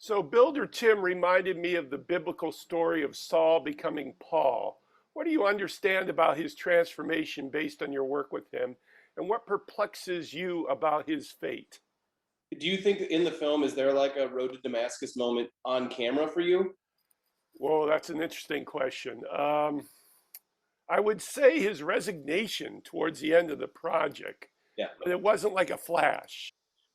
So Builder Tim reminded me of the biblical story of Saul becoming Paul. What do you understand about his transformation based on your work with him? And what perplexes you about his fate? Do you think in the film, is there like a road to Damascus moment on camera for you? Whoa, that's an interesting question. I would say his resignation towards the end of the project, Yeah. but it wasn't like a flash.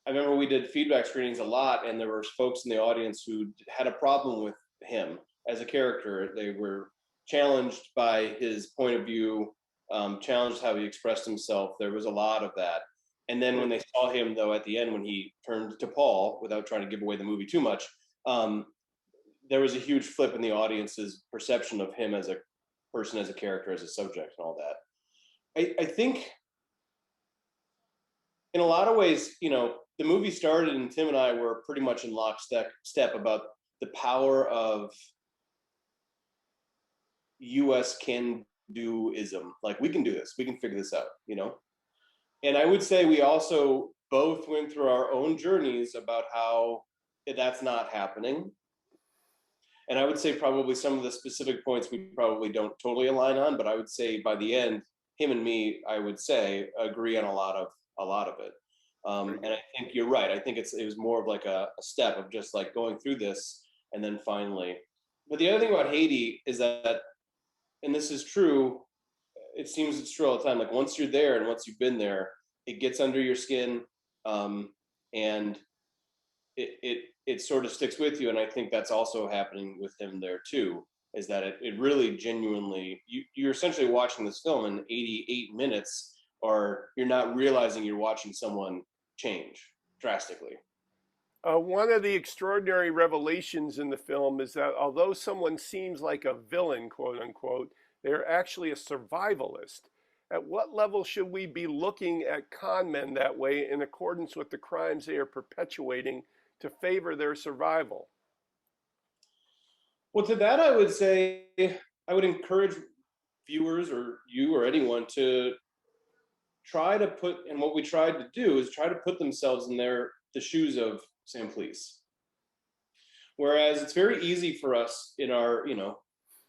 I remember we did feedback screenings a lot, and there were folks in the audience who had a problem with him as a character. They were challenged by his point of view, challenged how he expressed himself. There was a lot of that. And then when they saw him, though, at the end, when he turned to Paul, without trying to give away the movie too much, um, there was a huge flip in the audience's perception of him as a person, as a character, as a subject, and all that. I think in a lot of ways, the movie started and Tim and I were pretty much in lockstep about the power of US can doism. Like, we can do this, we can figure this out. And I would say we also both went through our own journeys about how that's not happening. And I would say probably some of the specific points we probably don't totally align on, but I would say by the end, him and me, I would say, agree on a lot of it. And I think you're right. I think it was more of like a step of just like going through this and then finally. But the other thing about Haiti is that, and this is true, it seems it's true all the time. Like, once you're there and once you've been there, it gets under your skin, and it sort of sticks with you. And I think that's also happening with him there too. Is that it really genuinely, you're essentially watching this film in 88 minutes, or you're not realizing you're watching someone change drastically. One of the extraordinary revelations in the film is that although someone seems like a villain, quote unquote, they're actually a survivalist. At what level should we be looking at con men that way in accordance with the crimes they are perpetuating to favor their survival? Well, to that, I would say I would encourage viewers or you or anyone to try to put, and what we tried to do is try to put themselves in the shoes of Saimplice. Whereas it's very easy for us in our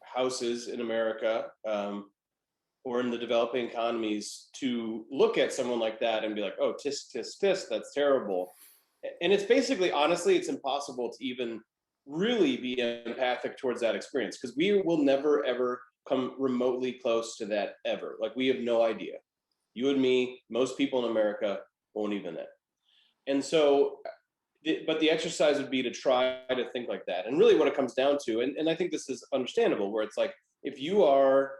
houses in America, or in the developing economies, to look at someone like that and be like, oh, tisk tisk tisk, that's terrible. And it's basically, honestly, it's impossible to even really be empathic towards that experience, because we will never ever come remotely close to that ever. Like, we have no idea. You and me, most people in America won't even know. And so, but the exercise would be to try to think like that. And really what it comes down to, and I think this is understandable, where it's like, if you are,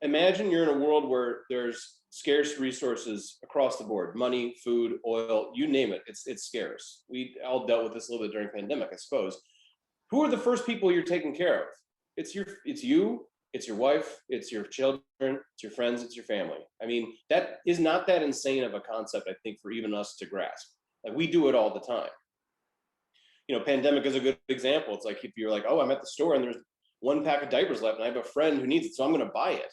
imagine you're in a world where there's scarce resources across the board: money, food, oil, you name it, it's scarce. We all dealt with this a little bit during pandemic, I suppose. Who are the first people you're taking care of? It's you, it's your wife, it's your children, it's your friends, it's your family. I mean, that is not that insane of a concept, I think, for even us to grasp. Like, we do it all the time. Pandemic is a good example. It's like, if you're like, oh, I'm at the store and there's one pack of diapers left and I have a friend who needs it, so I'm going to buy it.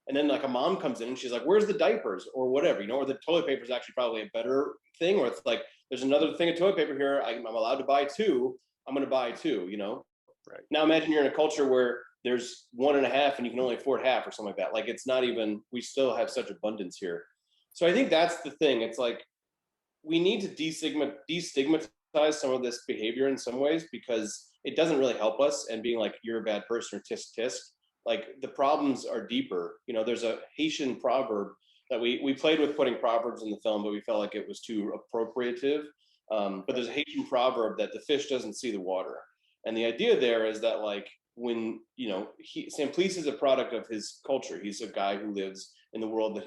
And then like a mom comes in and she's like, where's the diapers or whatever, or the toilet paper is actually probably a better thing. Or it's like, there's another thing of toilet paper here, I'm allowed to buy two, I'm going to buy two. Right. Now imagine you're in a culture where there's one and a half and you can only afford half or something like that. Like, it's not even, we still have such abundance here. So I think that's the thing. It's like, we need to destigmatize some of this behavior in some ways, because it doesn't really help us. And being like, you're a bad person or tisk tisk, like, the problems are deeper. There's a Haitian proverb that we played with putting proverbs in the film, but we felt like it was too appropriative. But there's a Haitian proverb that the fish doesn't see the water. And the idea there is that, like, when, Saimplice is a product of his culture. He's a guy who lives in the world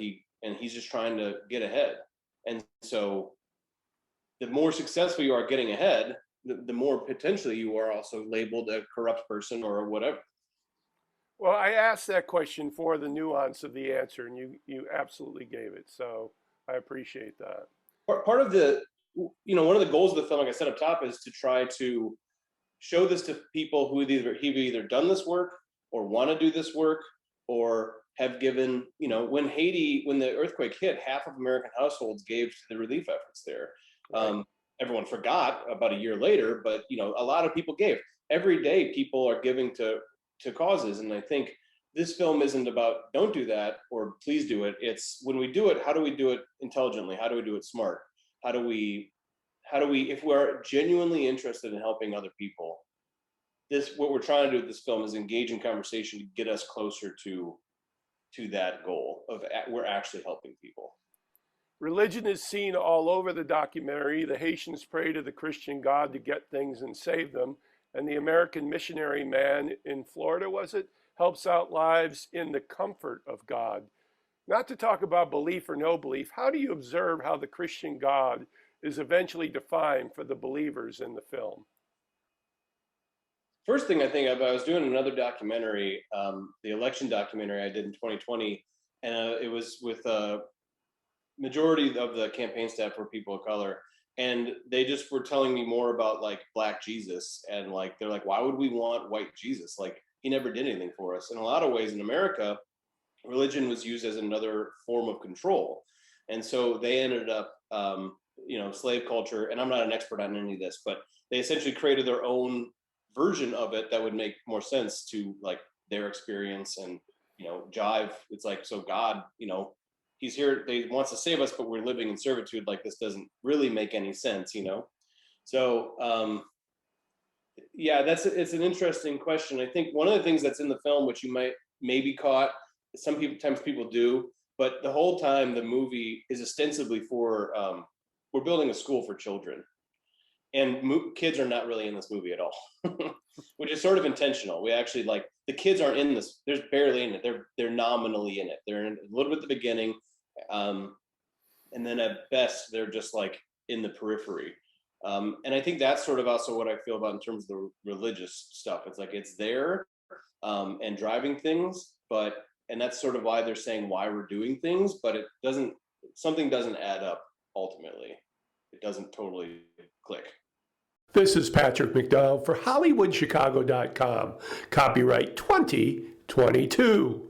and he's just trying to get ahead. And so the more successful you are getting ahead, the more potentially you are also labeled a corrupt person or whatever. Well, I asked that question for the nuance of the answer, and you absolutely gave it. So I appreciate that. Part of the, one of the goals of the film, like I said up top, is to try to show this to people who have either done this work or want to do this work, or have given, when the earthquake hit, half of American households gave to the relief efforts there. Right. everyone forgot about a year later, but a lot of people gave. Every day people are giving to causes. And I think this film isn't about don't do that or please do it. It's when we do it, how do we do it intelligently? How do we do it smart? How do we, if we're genuinely interested in helping other people, what we're trying to do with this film is engage in conversation to get us closer to that goal of we're actually helping people. Religion is seen all over the documentary. The Haitians pray to the Christian God to get things and save them. And the American missionary man in Florida, was it, helps out lives in the comfort of God. Not to talk about belief or no belief, how do you observe how the Christian God is eventually defined for the believers in the film? First thing I think of, I was doing another documentary, the election documentary I did in 2020, and it was with majority of the campaign staff were people of color, and they just were telling me more about like Black Jesus, and like they're like, why would we want white Jesus? Like he never did anything for us. In a lot of ways in America, religion was used as another form of control, and so they ended up slave culture, and I'm not an expert on any of this, but they essentially created their own version of it that would make more sense to like their experience and jive. It's like, so God, he's here, he wants to save us, but we're living in servitude. Like this doesn't really make any sense, So yeah, it's an interesting question. I think one of the things that's in the film, which you might maybe caught, sometimes people do, but the whole time the movie is ostensibly for we're building a school for children, and kids are not really in this movie at all, which is sort of intentional. We actually the kids aren't in this. There's barely in it. They're nominally in it. They're in a little bit at the beginning, and then at best they're just like in the periphery. And I think that's sort of also what I feel about in terms of the religious stuff. It's like it's there and driving things, and that's sort of why they're saying why we're doing things, but something doesn't add up ultimately. It doesn't totally click. This is Patrick McDonald for HollywoodChicago.com. Copyright 2022.